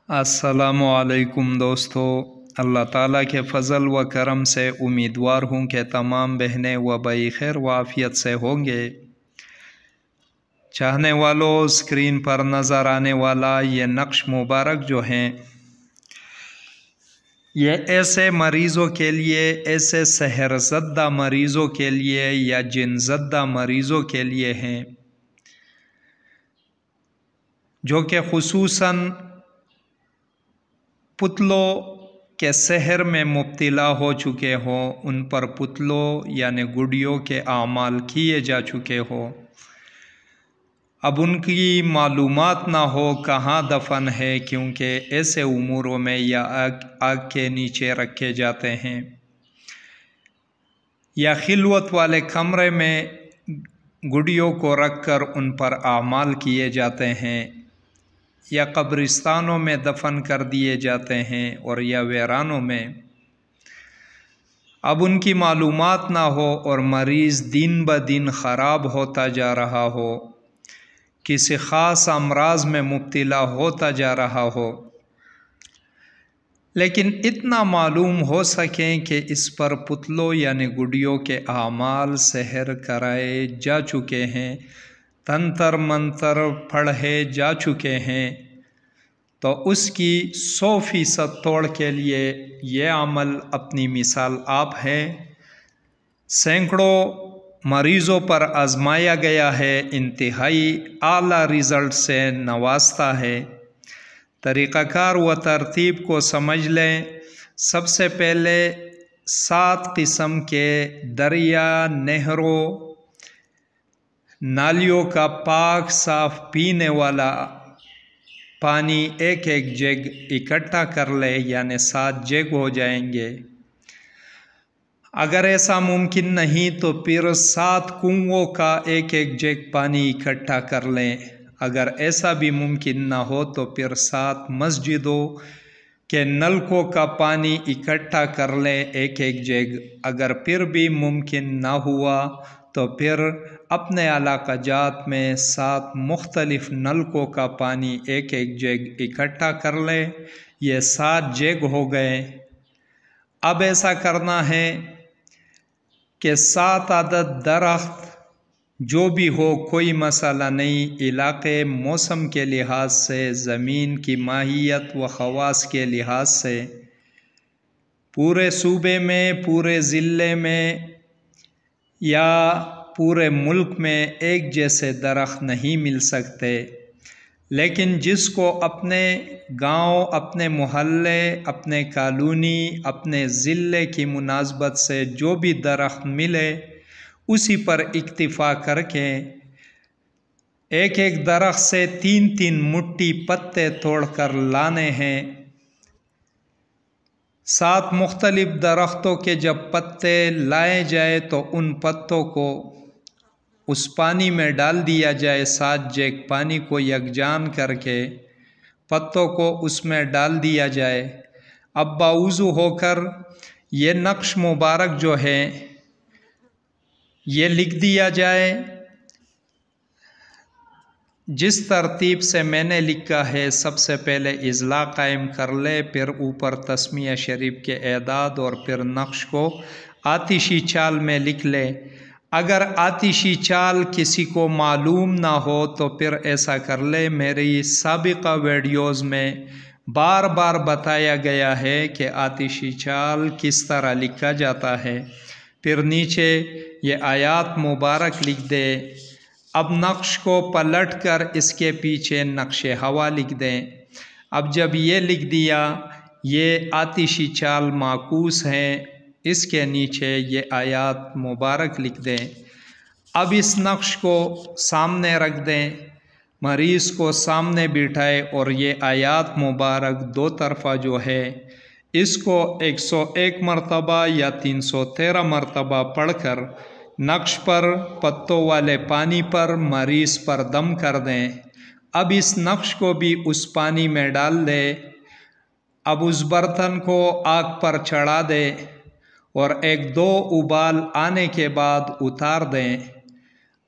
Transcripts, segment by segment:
अस्सलामुअलैकुम दोस्तों, अल्लाह ताला के फ़ज़ल व करम से उम्मीदवार हूँ कि तमाम बहनें व भाई खैर व आफ़ियत से होंगे। चाहने वालों, स्क्रीन पर नज़र आने वाला ये नक्श मुबारक जो हैं, ये ऐसे मरीज़ों के लिए, ऐसे सहरज़दा मरीज़ों के लिए या जिनज़दा मरीज़ों के लिए हैं जो कि ख़ुसूसन पुतलों के सहर में मुब्तला हो चुके हों, उन पर पुतलों यानी गुड़ियों के आमाल किए जा चुके हों। अब उनकी मालूमात ना हो कहाँ दफन है, क्योंकि ऐसे उमूरों में या आग के नीचे रखे जाते हैं या खिलवत वाले कमरे में गुड़ियों को रख कर उन पर आमाल किए जाते हैं या कब्रिस्तानों में दफन कर दिए जाते हैं और या वीरानों में। अब उनकी मालूमात ना हो और मरीज़ दिन ब दिन ख़राब होता जा रहा हो, किसी ख़ास अमराज में मुब्तला होता जा रहा हो, लेकिन इतना मालूम हो सकें कि इस पर पुतलों यानी गुड़ियों के आमाल सहर कराए जा चुके हैं, तंतर मंतर पढ़े जा चुके हैं, तो उसकी 100% तोड़ के लिए ये अमल अपनी मिसाल आप है। सैकड़ों मरीज़ों पर आजमाया गया है, इंतहाई आला रिज़ल्ट से नवाजता है। तरीक़ाकार व तरतीब को समझ लें। सबसे पहले 7 किस्म के दरिया, नहरों, नालियों का पाक साफ पीने वाला पानी एक एक जग इकट्ठा कर ले, यानी 7 जग हो जाएंगे। अगर ऐसा मुमकिन नहीं तो फिर 7 कुओं का एक एक जग पानी इकट्ठा कर लें। अगर ऐसा भी मुमकिन ना हो तो फिर 7 मस्जिदों के नलकों का पानी इकट्ठा कर लें एक एक जग। अगर फिर भी मुमकिन ना हुआ तो फिर अपने इलाका जात में 7 मुख्तलिफ नलकों का पानी एक एक जग इकट्ठा कर ले। ये 7 जग हो गए। अब ऐसा करना है कि 7 अदद दरख्त जो भी हो, कोई मसला नहीं, इलाके मौसम के लिहाज से, ज़मीन की माहियत व ख़वास के लिहाज से पूरे सूबे में, पूरे ज़िले में या पूरे मुल्क में एक जैसे दरख्त नहीं मिल सकते, लेकिन जिसको अपने गांव, अपने मोहल्ले, अपने कॉलोनी, अपने ज़िले की मुनासबत से जो भी दरख्त मिले उसी पर इक्तिफ़ा करके एक एक दरख्त से 3-3 मुट्ठी पत्ते तोड़कर लाने हैं। 7 मुख्तलिफ दरख्तों के जब पत्ते लाए जाए तो उन पत्तों को उस पानी में डाल दिया जाए। 7 जग पानी को यकजान करके पत्तों को उसमें डाल दिया जाए। अब बावुज़ू होकर ये नक्श मुबारक जो है ये लिख दिया जाए जिस तरतीब से मैंने लिखा है। सबसे पहले इज़ला कायम कर ले, फिर ऊपर तस्मिया शरीफ के एदाद और फिर नक्श को आतिशी चाल में लिख ले। अगर आतिशी चाल किसी को मालूम ना हो तो फिर ऐसा कर ले, मेरी साबिका वीडियोज़ में बार बार बताया गया है कि आतिशी चाल किस तरह लिखा जाता है। फिर नीचे ये आयात मुबारक लिख दे। अब नक्श को पलट कर इसके पीछे नक्श हवा लिख दें। अब जब ये लिख दिया, ये आतिशी चाल माकूस हैं, इसके नीचे ये आयात मुबारक लिख दें। अब इस नक्श को सामने रख दें, मरीज़ को सामने बिठाए और ये आयात मुबारक 2 तरफ़ा जो है इसको 101 मरतबा या 313 मरतबा पढ़कर नक्श पर, पत्तों वाले पानी पर मरीज़ पर दम कर दें। अब इस नक्श को भी उस पानी में डाल दें। अब उस बर्तन को आग पर चढ़ा दें और 1-2 उबाल आने के बाद उतार दें।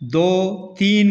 2-3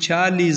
40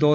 2